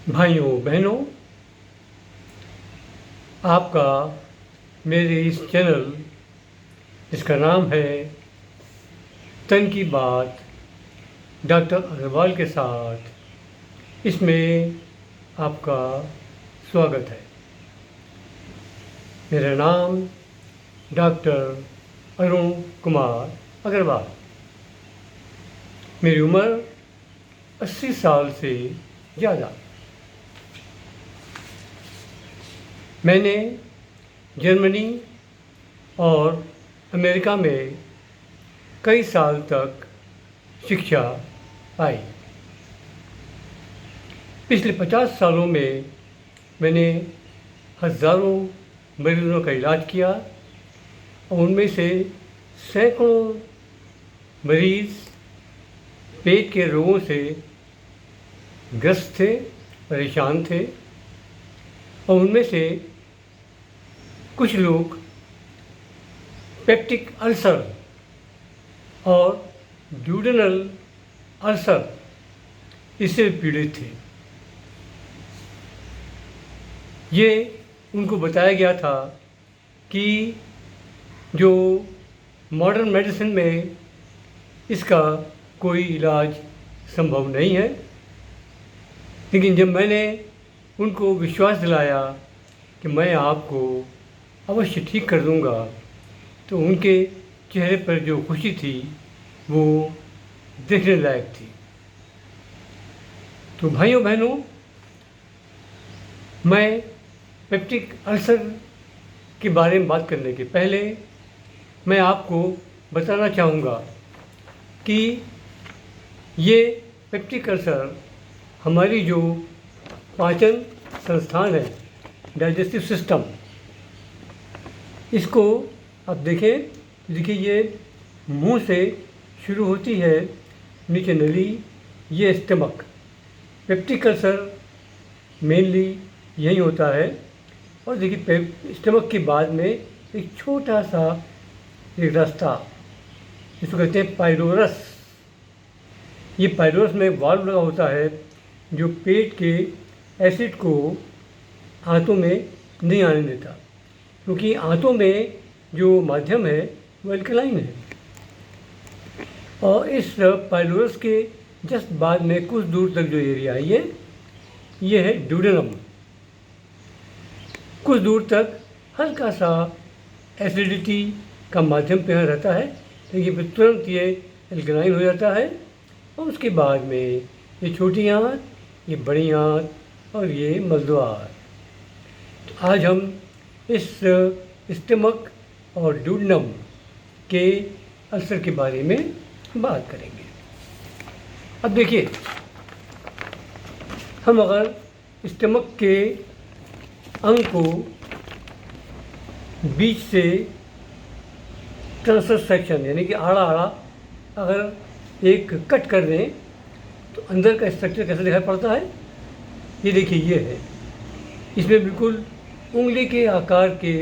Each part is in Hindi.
भाइयों बहनों, आपका मेरे इस चैनल जिसका नाम है तन की बात डॉक्टर अग्रवाल के साथ, इसमें आपका स्वागत है। मेरा नाम डॉक्टर अरुण कुमार अग्रवाल। मेरी उम्र 80 साल से ज़्यादा। मैंने जर्मनी और अमेरिका में कई साल तक शिक्षा पाई। पिछले 50 सालों में मैंने हज़ारों मरीजों का इलाज किया और उनमें से सैकड़ों मरीज पेट के रोगों से ग्रस्त थे, परेशान थे और उनमें से कुछ लोग पेप्टिक अल्सर और ड्यूडेनल अल्सर इससे पीड़ित थे। ये उनको बताया गया था कि जो मॉडर्न मेडिसिन में इसका कोई इलाज संभव नहीं है, लेकिन जब मैंने उनको विश्वास दिलाया कि मैं आपको अवश्य ठीक कर दूंगा, तो उनके चेहरे पर जो खुशी थी वो देखने लायक थी। तो भाइयों बहनों, मैं पेप्टिक अल्सर के बारे में बात करने के पहले मैं आपको बताना चाहूँगा कि ये पेप्टिक अल्सर हमारी जो पाचन संस्थान है, डाइजेस्टिव सिस्टम, इसको आप देखिए ये मुंह से शुरू होती है, नीचे नली, ये स्टमक। पेप्टिक अल्सर मेनली यही होता है। और देखिए स्टमक के बाद में एक छोटा सा एक रास्ता, इसको कहते हैं पाइलोरस। ये पाइलोरस में एक वाल्व लगा होता है जो पेट के एसिड को आंतों में नहीं आने देता, क्योंकि आंतों में जो माध्यम है वो एल्कलाइन है। और इस पाइलोरस के जस्ट बाद में कुछ दूर तक जो एरिया है ये है ड्यूडेनम। कुछ दूर तक हल्का सा एसिडिटी का माध्यम पे रहता है, लेकिन फिर तुरंत ये एल्कलाइन हो जाता है। और उसके बाद में ये छोटी आंत, ये बड़ी आंत और ये मलद्वार। तो आज हम इस स्टमक और ड्यूडेनम के अल्सर के बारे में बात करेंगे। अब देखिए, हम अगर स्टमक के अंग को बीच से ट्रांसवर्स सेक्शन यानी कि आड़ा आड़ा अगर एक कट कर दें तो अंदर का स्ट्रक्चर कैसे दिखाई पड़ता है, ये देखिए ये है। इसमें बिल्कुल उंगली के आकार के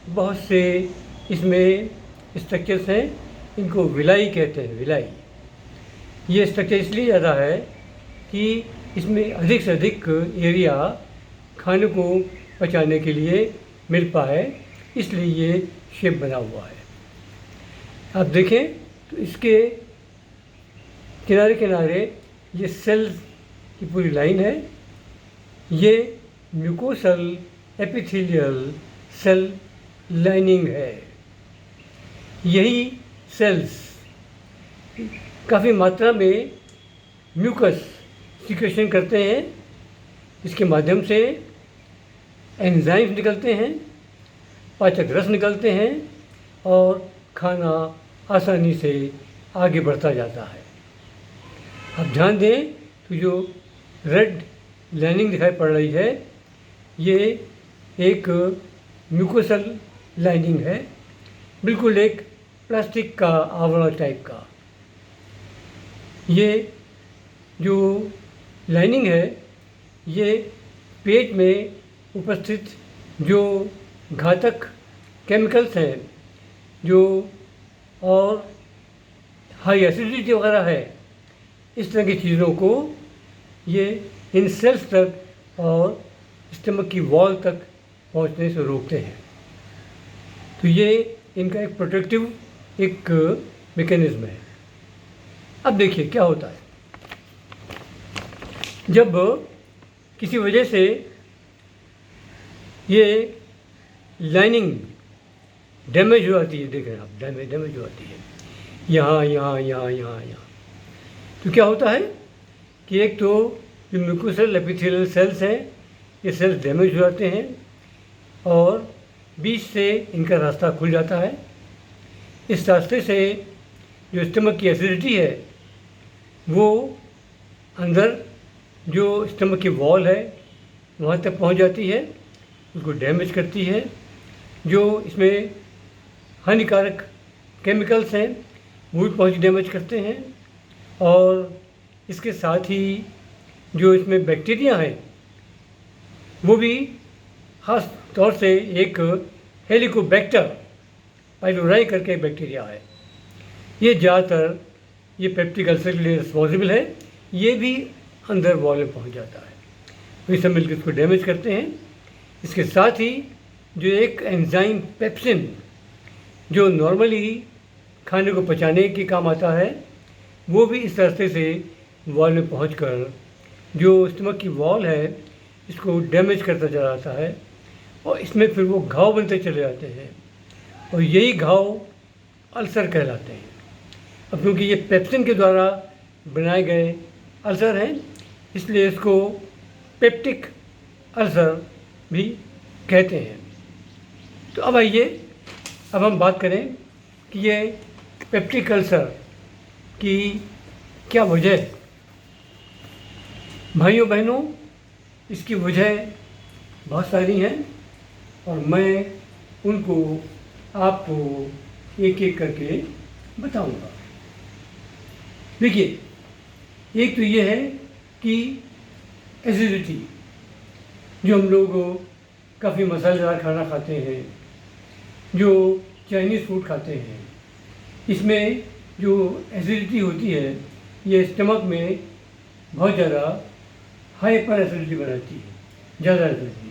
बहुत से इसमें स्ट्रक्चर्स हैं, इनको विलाई कहते हैं, विलाई। ये स्ट्रक्चर इसलिए ज़्यादा है कि इसमें अधिक से अधिक एरिया खाने को पचाने के लिए मिल पाए, इसलिए ये शेप बना हुआ है। आप देखें तो इसके किनारे किनारे ये सेल्स की पूरी लाइन है। ये म्यूकोसल एपिथेलियल सेल लाइनिंग है। यही सेल्स काफ़ी मात्रा में म्यूकस सिक्रेशन करते हैं, इसके माध्यम से एंजाइम्स निकलते हैं, पाचक रस निकलते हैं और खाना आसानी से आगे बढ़ता जाता है। आप ध्यान दें तो जो रेड लाइनिंग दिखाई पड़ रही है ये एक म्यूकोसल लाइनिंग है, बिल्कुल एक प्लास्टिक का आवरण टाइप का। ये जो लाइनिंग है ये पेट में उपस्थित जो घातक केमिकल्स हैं जो और हाई एसिडिटी वगैरह है, इस तरह की चीज़ों को ये इन सेल्स तक और स्टमक की वॉल तक पहुंचने से रोकते हैं। तो ये इनका एक प्रोटेक्टिव एक मैकेनिज्म है। अब देखिए क्या होता है, जब किसी वजह से ये लाइनिंग डैमेज हो जाती है, देख रहे हैं आप, डैमेज हो जाती है यहाँ यहाँ यहाँ यहाँ यहाँ, तो क्या होता है कि एक तो जो म्यूकोसल एपिथेलियल सेल्स हैं, ये सेल्स डैमेज हो जाते हैं और बीच से इनका रास्ता खुल जाता है। इस रास्ते से जो स्टमक की एसिडिटी है वो अंदर जो स्टमक की वॉल है वहाँ तक पहुँच जाती है, उसको डैमेज करती है। जो इसमें हानिकारक केमिकल्स हैं वो भी पहुँच डैमेज करते हैं, और इसके साथ ही जो इसमें बैक्टीरिया हैं वो भी ख़ास तौर से एक हेलिकोबैक्टर पाइलोराई करके एक बैक्टीरिया है, ये ज़्यादातर ये पेप्टिक अल्सर के लिए रिस्पॉन्सिबल है, ये भी अंदर वॉल में पहुंच जाता है, तो ये सब मिलकर इसको डैमेज करते हैं। इसके साथ ही जो एक एंजाइम पेप्सिन जो नॉर्मली खाने को पचाने के काम आता है, वो भी इस रास्ते से वॉल में पहुंचकर जो स्टमक की वॉल है इसको डैमेज करता चला जाता है, और इसमें फिर वो घाव बनते चले जाते हैं, और यही घाव अल्सर कहलाते हैं। अब क्योंकि ये पेप्सिन के द्वारा बनाए गए अल्सर हैं, इसलिए इसको पेप्टिक अल्सर भी कहते हैं। तो अब आइए, अब हम बात करें कि ये पेप्टिक अल्सर की क्या वजह है। भाइयों बहनों, इसकी वजह बहुत सारी हैं और मैं उनको आपको एक एक करके बताऊंगा। देखिए, एक तो ये है कि एसिडिटी, जो हम लोग काफ़ी मसालेदार खाना खाते हैं, जो चाइनीज़ फूड खाते हैं, इसमें जो एसिडिटी होती है ये स्टमक में बहुत ज़्यादा हाइपर एसिडिटी बनाती है, ज़्यादा एसिडिटी।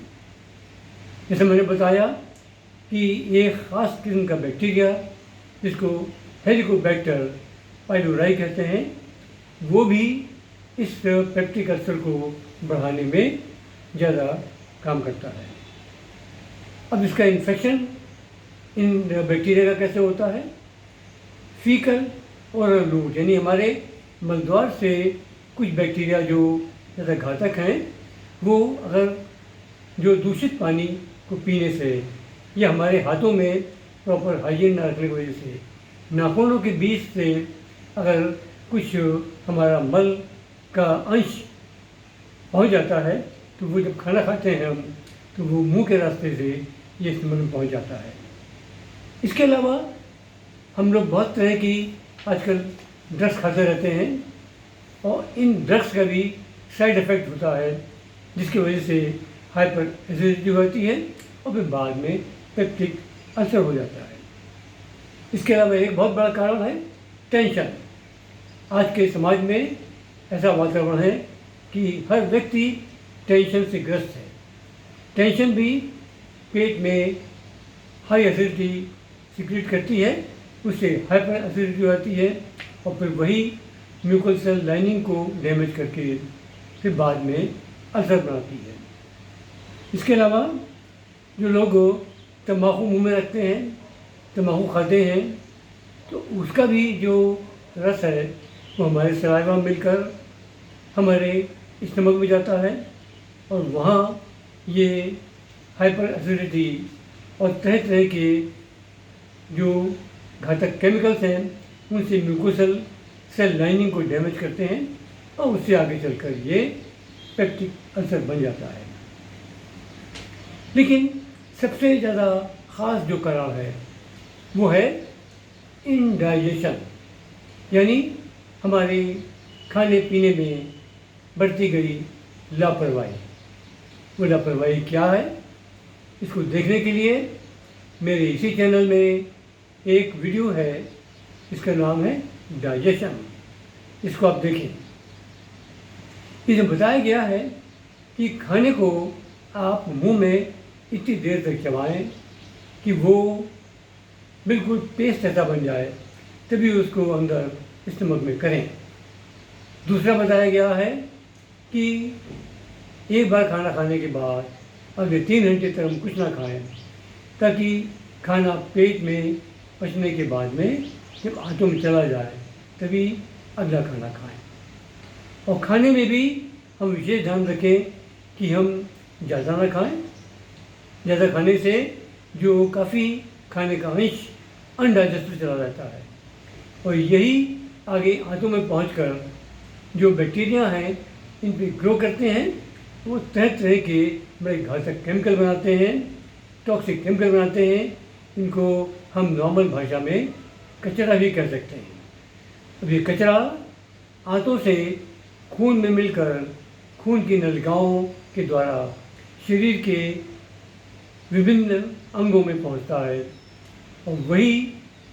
जैसे मैंने बताया कि एक ख़ास किस्म का बैक्टीरिया जिसको हेलिकोबैक्टर पाइलोराई कहते हैं, वो भी इस पेप्टिक अल्सर को बढ़ाने में ज़्यादा काम करता है। अब इसका इन्फेक्शन इन बैक्टीरिया का कैसे होता है? फीकल और रूट, यानी हमारे मलद्वार से कुछ बैक्टीरिया जो ज़्यादा घातक हैं, वो अगर जो दूषित पानी को पीने से या हमारे हाथों में प्रॉपर हाइजीन न रखने की वजह से, नाखूनों के बीच से अगर कुछ हमारा मल का अंश पहुंच जाता है, तो वो जब खाना खाते हैं हम, तो वो मुंह के रास्ते से ये स्टमक में पहुंच जाता है। इसके अलावा हम लोग बहुत तरह की आजकल ड्रग्स खाते रहते हैं, और इन ड्रग्स का भी साइड इफ़ेक्ट होता है, जिसकी वजह से हाइपर एसिडिटी होती है और फिर बाद में पेप्टिक अल्सर हो जाता है। इसके अलावा एक बहुत बड़ा कारण है टेंशन। आज के समाज में ऐसा वातावरण है कि हर व्यक्ति टेंशन से ग्रस्त है। टेंशन भी पेट में हाई एसिडिटी सिक्रीट करती है, उससे हाइपर एसिडिटी हो जाती है, और फिर वही म्यूकल सेल लाइनिंग को डैमेज करके फिर बाद में अल्सर बनाती है। इसके अलावा जो लोग तम्बाकू मुंह में रखते हैं, तम्बाकू खाते हैं, तो उसका भी जो रस है वो हमारे सलाइवा में मिलकर हमारे स्टमक में जाता है, और वहाँ ये हाइपर एसिडिटी और तरह तरह के जो घातक केमिकल्स हैं उनसे म्यूकोसल सेल लाइनिंग को डैमेज करते हैं, और उससे आगे चलकर ये पेप्टिक अल्सर बन जाता है। लेकिन सबसे ज़्यादा ख़ास जो कारण है वो है इनडाइजेशन, यानी हमारे खाने पीने में बढ़ती गई लापरवाही। वो लापरवाही क्या है, इसको देखने के लिए मेरे इसी चैनल में एक वीडियो है, इसका नाम है डाइजेशन। इसको आप देखें। इसमें बताया गया है कि खाने को आप मुंह में इतनी देर तक चबाएं कि वो बिल्कुल पेस्ट जैसा बन जाए, तभी उसको अंदर स्टमक में करें। दूसरा बताया गया है कि एक बार खाना खाने के बाद अगले 3 घंटे तक हम कुछ ना खाएं, ताकि खाना पेट में पचने के बाद में जब आंतों में चला जाए तभी अगला खाना खाएं। और खाने में भी हम विशेष ध्यान रखें कि हम ज़्यादा ना खाएं। ज़्यादा खाने से जो काफ़ी खाने का अंश अनडाइजेस्टेड चला जाता है, और यही आगे आंतों में पहुंचकर जो बैक्टीरिया हैं इन पे ग्रो करते हैं। वो तरह तरह के बड़े घातक केमिकल बनाते हैं, टॉक्सिक केमिकल बनाते हैं। इनको हम नॉर्मल भाषा में कचरा भी कह सकते हैं। अब ये कचरा आंतों से खून में मिलकर खून की नलिकाओं के द्वारा शरीर के विभिन्न अंगों में पहुंचता है, और वही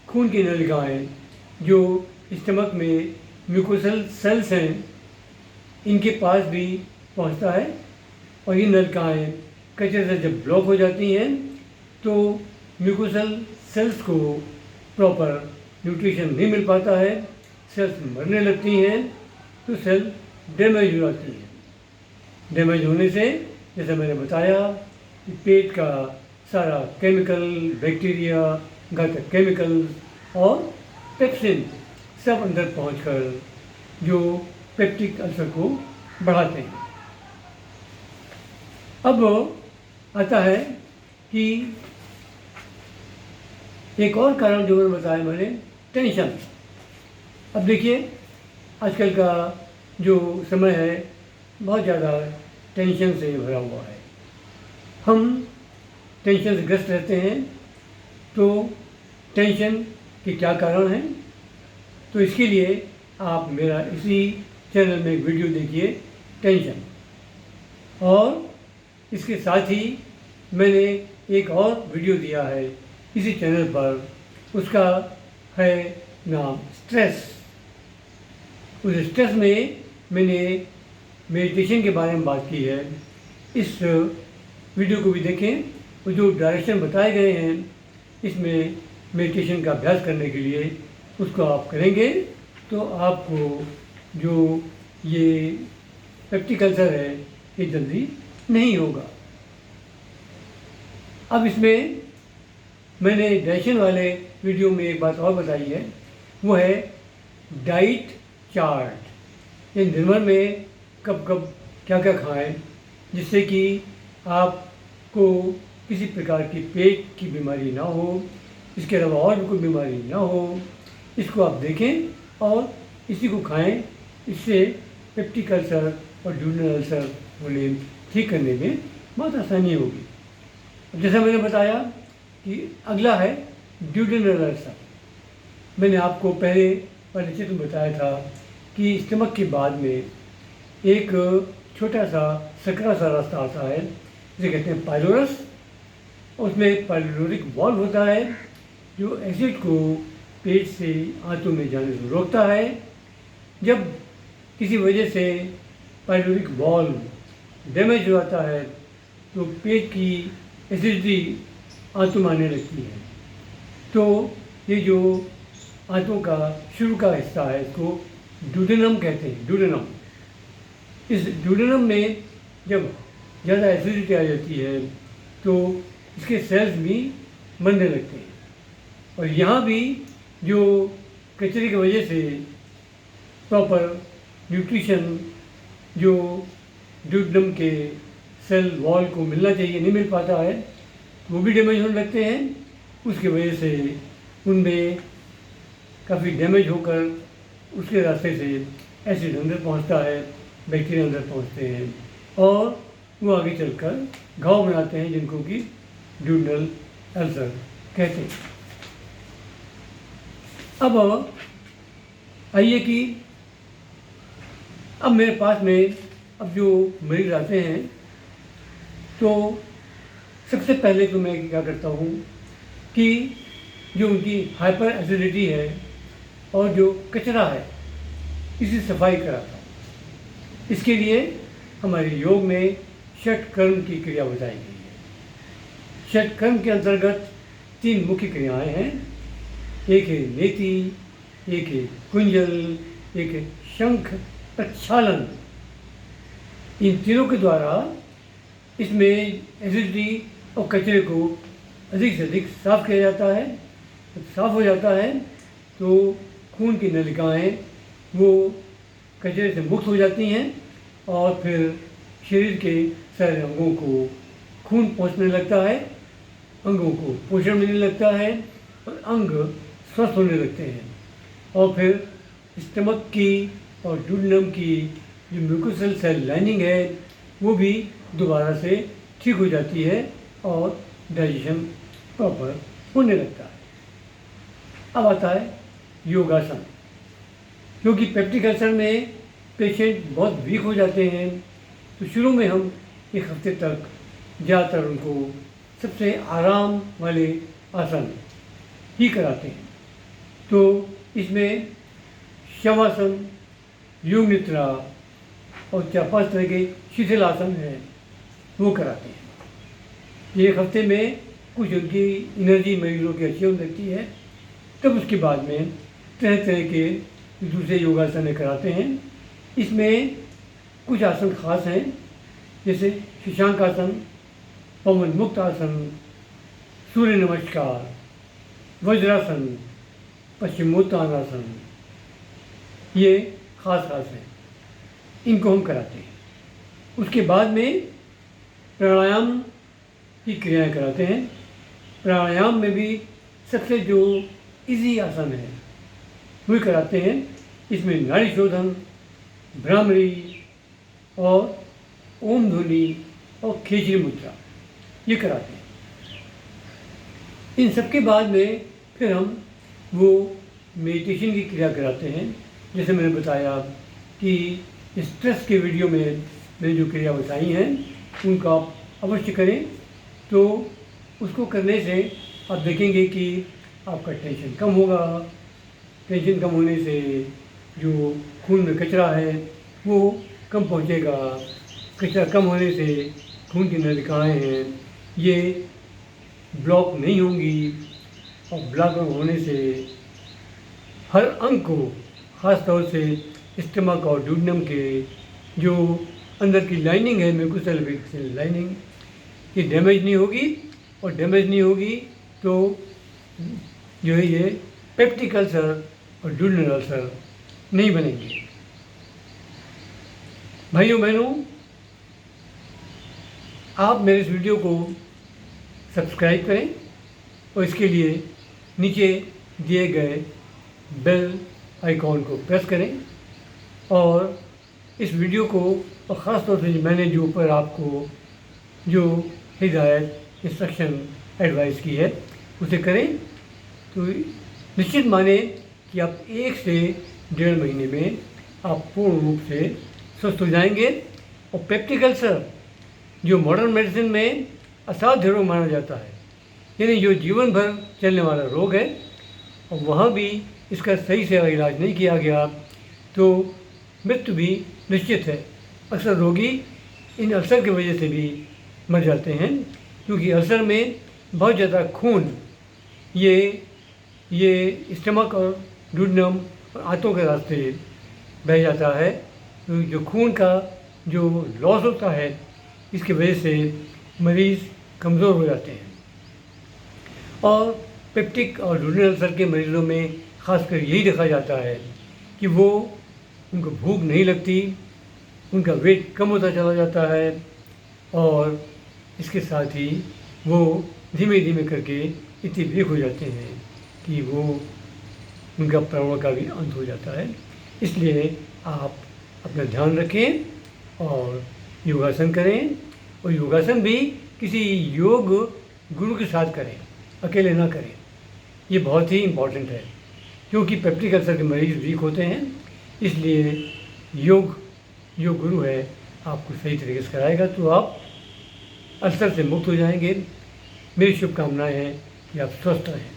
खून की नलिकाएं जो स्टमक में म्यूकोसल सेल्स हैं इनके पास भी पहुंचता है। और ये नलिकाएं कचरे से जब ब्लॉक हो जाती हैं तो म्यूकोसल सेल्स को प्रॉपर न्यूट्रिशन नहीं मिल पाता है, सेल्स मरने लगती हैं, तो सेल डैमेज हो जाती हैं। डैमेज होने से जैसे मैंने बताया कि पेट का सारा केमिकल, बैक्टीरिया, घातक केमिकल्स और पेप्सिन सब अंदर पहुंचकर जो पेप्टिक अल्सर को बढ़ाते हैं। अब आता है कि एक और कारण जो मैंने बताया मैंने, टेंशन। अब देखिए आजकल का जो समय है बहुत ज़्यादा टेंशन से भरा हुआ है। हम टेंशन से ग्रस्त रहते हैं, तो टेंशन के क्या कारण हैं, तो इसके लिए आप मेरा इसी चैनल में एक वीडियो देखिए, टेंशन। और इसके साथ ही मैंने एक और वीडियो दिया है इसी चैनल पर, उसका है नाम स्ट्रेस। उस स्ट्रेस में मैंने मेडिटेशन के बारे में बात की है। इस वीडियो को भी देखें, और जो डायरेक्शन बताए गए हैं इसमें मेडिटेशन का अभ्यास करने के लिए उसको आप करेंगे तो आपको जो ये पेप्टिक अल्सर है ये जल्दी नहीं होगा। अब इसमें मैंने डाइजेशन वाले वीडियो में एक बात और बताई है, वो है डाइट चार्ट। ये दिन भर में कब कब क्या क्या खाएं जिससे कि आपको किसी प्रकार की पेट की बीमारी ना हो, इसके अलावा और भी कोई बीमारी ना हो, इसको आप देखें और इसी को खाएं। इससे पेप्टिक अल्सर और ड्यूडेनल अल्सर होने ठीक करने में बहुत आसानी होगी। जैसा मैंने बताया कि अगला है ड्यूडेनल अल्सर। मैंने आपको पहले परिचित में बताया था कि स्टमक के बाद में एक छोटा सा सकरा सा रास्ता आता है जिसे कहते हैं पाइलोरस। उसमें पाइलोरिक वाल्व होता है जो एसिड को पेट से आंतों में जाने से रोकता है। जब किसी वजह से पाइलोरिक वाल्व डैमेज हो जाता है तो पेट की एसिडिटी आंतों में आने लगती है। तो ये जो आंतों का शुरू का हिस्सा है इसको ड्यूडेनम कहते हैं, ड्यूडेनम। इस ड्यूडेनम में जब ज़्यादा एसिडिटी आ जाती है तो इसके सेल्स भी मरने लगते हैं, और यहाँ भी जो कचरे की वजह से प्रॉपर न्यूट्रिशन जो ड्यूडेनम के सेल वॉल को मिलना चाहिए नहीं मिल पाता है, वो भी डैमेज होने लगते हैं। उसकी वजह से उनमें काफ़ी डैमेज होकर उसके रास्ते से एसिड अंदर पहुंचता है, बैक्टीरिया अंदर पहुंचते हैं और वो आगे चलकर घाव बनाते हैं जिनको कि ड्यूडेनल अल्सर कहते हैं। अब आइए कि अब मेरे पास में अब जो मरीज आते हैं तो सबसे पहले तो मैं क्या करता हूँ कि जो उनकी हाइपर एसिडिटी है और जो कचरा है इसकी सफाई कराता हूँ। इसके लिए हमारे योग में षटकर्म की क्रिया बताई गई है। षटकर्म के अंतर्गत 3 मुख्य क्रियाएं हैं। एक है नेति, एक है कुंजल, एक है शंख प्रक्षालन। इन तीनों के द्वारा इसमें एसिडिटी और कचरे को अधिक से अधिक साफ किया जाता है। जब साफ हो जाता है तो खून की नलिकाएं वो कचरे से मुक्त हो जाती हैं और फिर शरीर के सारे अंगों को खून पहुंचने लगता है, अंगों को पोषण मिलने लगता है और अंग स्वस्थ होने लगते हैं। और फिर स्टमक की और डुोडेनम की जो म्यूकोसल सेल लाइनिंग है वो भी दोबारा से ठीक हो जाती है और डाइजेशन प्रॉपर होने लगता है। अब आता है योगासन। क्योंकि पेप्टिक अल्सर में पेशेंट बहुत वीक हो जाते हैं तो शुरू में हम 1 हफ्ते तक ज़्यादातर उनको सबसे आराम वाले आसन ही कराते हैं। तो इसमें शवासन, योग निद्रा और 4-5 तरह के शिथिल आसन हैं वो कराते हैं। 1 हफ्ते में कुछ उनकी एनर्जी मरीजों की अच्छी होने लगती है, तब उसके बाद में तरह तरह के दूसरे योगासन कराते हैं। इसमें कुछ आसन खास हैं, जैसे शशांक आसन, पवन मुक्त आसन, सूर्य नमस्कार, वज्रासन, पश्चिमोत्तानासन, ये खास हैं, इनको हम कराते हैं। उसके बाद में प्राणायाम की क्रियाएं कराते हैं। प्राणायाम में भी सबसे जो इजी आसन है वही कराते हैं। इसमें नाड़ी शोधन, भ्रामरी और ओम ध्वनि और खेचरी मुद्रा ये कराते हैं। इन सब के बाद में फिर हम वो मेडिटेशन की क्रिया कराते हैं। जैसे मैंने बताया कि स्ट्रेस के वीडियो में मैंने जो क्रिया बताई हैं उनका आप अवश्य करें, तो उसको करने से आप देखेंगे कि आपका टेंशन कम होगा। टेंशन कम होने से जो खून में कचरा है वो कम पहुंचेगा। कचरा कम होने से खून की नलिकाएं हैं ये ब्लॉक नहीं होंगी और ब्लॉक होने से हर अंग को, ख़ास तौर से स्टमक और डुोडेनम के जो अंदर की लाइनिंग है, म्यूकोसेल लाइनिंग, ये डैमेज नहीं होगी। और डैमेज नहीं होगी तो जो है ये पेप्टिक अल्सर और डुोडेनल अल्सर नहीं बनेंगे। भाइयों बहनों, आप मेरे इस वीडियो को सब्सक्राइब करें और इसके लिए नीचे दिए गए बेल आइकॉन को प्रेस करें। और इस वीडियो को, और ख़ास तौर से मैंने जो ऊपर आपको जो हिदायत, इंस्ट्रक्शन, एडवाइस की है उसे करें तो निश्चित माने कि आप 1 से 1.5 महीने में आप पूर्ण रूप से स्वस्थ हो जाएंगे। और पेप्टिक अल्सर जो मॉडर्न मेडिसिन में असाध्य रोग माना जाता है, यानी जो जीवन भर चलने वाला रोग है, और वहाँ भी इसका सही से इलाज नहीं किया गया तो मृत्यु भी निश्चित है। अक्सर रोगी इन अल्सर की वजह से भी मर जाते हैं, क्योंकि अल्सर में बहुत ज़्यादा खून ये स्टमक और डुोडेनम और आंतों के रास्ते बह जाता है। तो जो खून का जो लॉस होता है इसकी वजह से मरीज़ कमज़ोर हो जाते हैं। और पेप्टिक और डुोडेनल अल्सर के मरीज़ों में ख़ासकर यही देखा जाता है कि वो उनको भूख नहीं लगती, उनका वेट कम होता चला जाता है और इसके साथ ही वो धीमे धीमे करके इतने वीक हो जाते हैं कि वो उनका प्राणों का भी अंत हो जाता है। इसलिए आप अपना ध्यान रखें और योगासन करें, और योगासन भी किसी योग गुरु के साथ करें, अकेले ना करें। ये बहुत ही इम्पॉर्टेंट है, क्योंकि पेप्टिक अल्सर के मरीज़ वीक होते हैं। इसलिए योग जो गुरु है आपको सही तरीके से कराएगा तो आप अल्सर से मुक्त हो जाएंगे। मेरी शुभकामनाएं हैं कि आप स्वस्थ रहें।